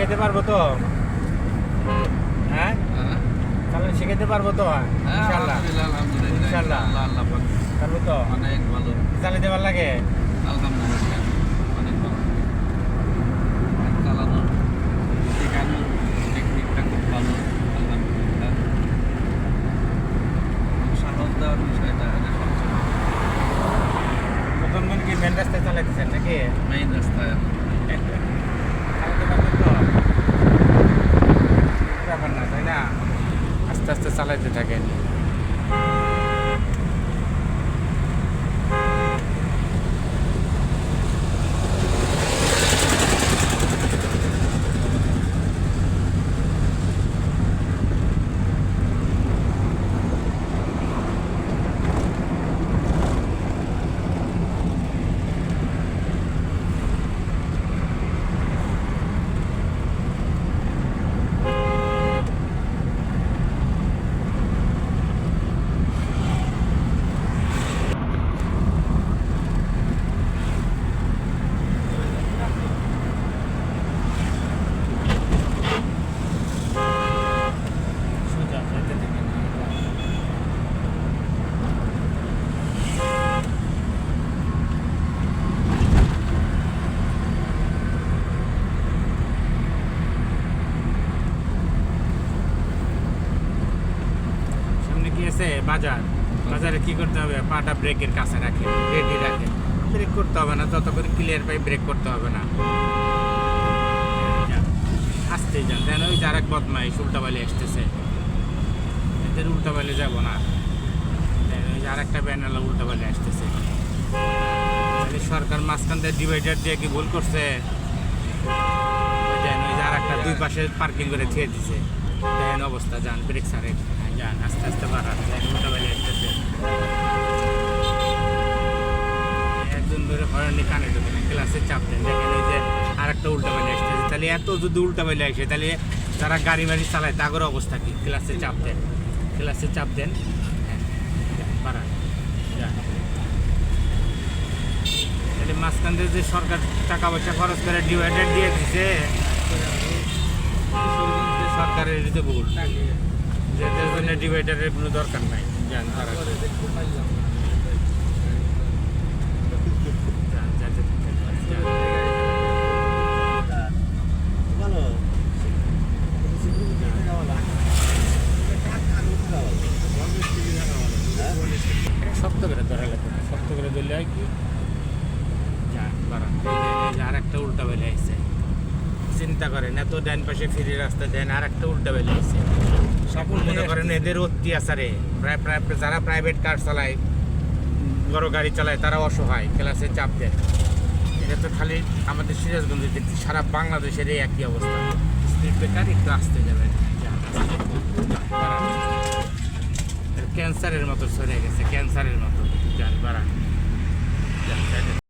শিখাইতে পারবো তো? হ্যাঁ, চালানো শিখাইতে পারবো তো? ইনশাআল্লাহ, ইনশাআল্লাহ পারবো তো? অনেক ভালো চালাইতে ভালো লাগে? আলহামদুলিল্লাহ অনেক ভালো চালানো শেখানো টেকনিকটা খুব ভালো আলহামদুলিল্লাহ সাহস দেওয়ার বিষয়টা এটা সবচেয়ে ভালো। প্রথম দিন কি মেন রাস্তায় চালাইতেছেন নাকি? মেইন রাস্তায় চালাতে পারবেন তো? ব্যাপার না, তাই না? আস্তে আস্তে চালাইতে থাকেন। সোজা যাইতে থাকেন। সামনে কি আছে? বাজার। বাজারে কি করতে হবে? পাটা ব্রেকের কাছে রাখেন, রেডি রাখেন। ব্রেক করতে হবে না, যতক্ষণ ক্লিয়ার পাই ব্রেক করতে হবে না। আসতেই যান, যেন ওই যে আরেক বদমাইশ উল্টাপালি আসতেছে, এদের উল্টাপালি যাবো না। ওই যে আরেকটা ব্যানার উল্টাপালি আসতেছে। তাহলে সরকার মাঝখান থেকে ডিভাইডার দিয়ে কি ভুল করছে? ওই যে আরেকটা দুই পাশে পার্কিং করে থিয়ে দিছে। দেখেন অবস্থা, যান ব্রেক সারে যান, আস্তে আস্তে বাড়ান, দেখেন উল্টাপালি আসতেছে। একজন ধরে হরানি কানে ঢোকেন, ক্লাসে চাপ দেন, দেখেন ওই যে আরেকটা উল্টাপালি আসতেছে। তাহলে এত যদি উল্টাপালি আসে, তাহলে যারা গাড়ি মাড়ি চালায় তাদের অবস্থা কি? ক্লাসে চাপ দেন, ক্লাসে চাপ দেন, হ্যাঁ বাড়ান যান। তাহলে মাঝখান দিয়ে যে সরকার টাকা পয়সা খরচ করে ডিভাইডার দিয়ে দিছে, সরকারের এটা ভুল, যেটার জন্য ডিভাইডারের কোনো দরকার নাই। যান বাড়ান, যান যাতে যান। শক্ত করে ধরা লাগবে না, শক্ত করে ধরলে হয় কি? যান বাড়ান। এই যে আরেকটা উল্টা বেলে আসছে, চিন্তা করেন এত ডান পাশে ফিরে রাস্তা দেন, আর একটা উল্টা বেলে আসছে। সকল মনে করেন এদের অত্যাচারে প্রায় প্রায় যারা প্রাইভেট কার চালায়, বড় গাড়ি চালায়, তারা অসহায়, ক্লাসে চাপ দেন। এটা তো খালি আমাদের সিরাজগঞ্জে দেখছি, সারা বাংলাদেশের এই একই অবস্থা। স্পিড ব্রেকার একটু আসতে যাবেন, ক্যান্সারের মতো সরে গেছে, ক্যান্সারের মতো। যান বাড়ান, যান।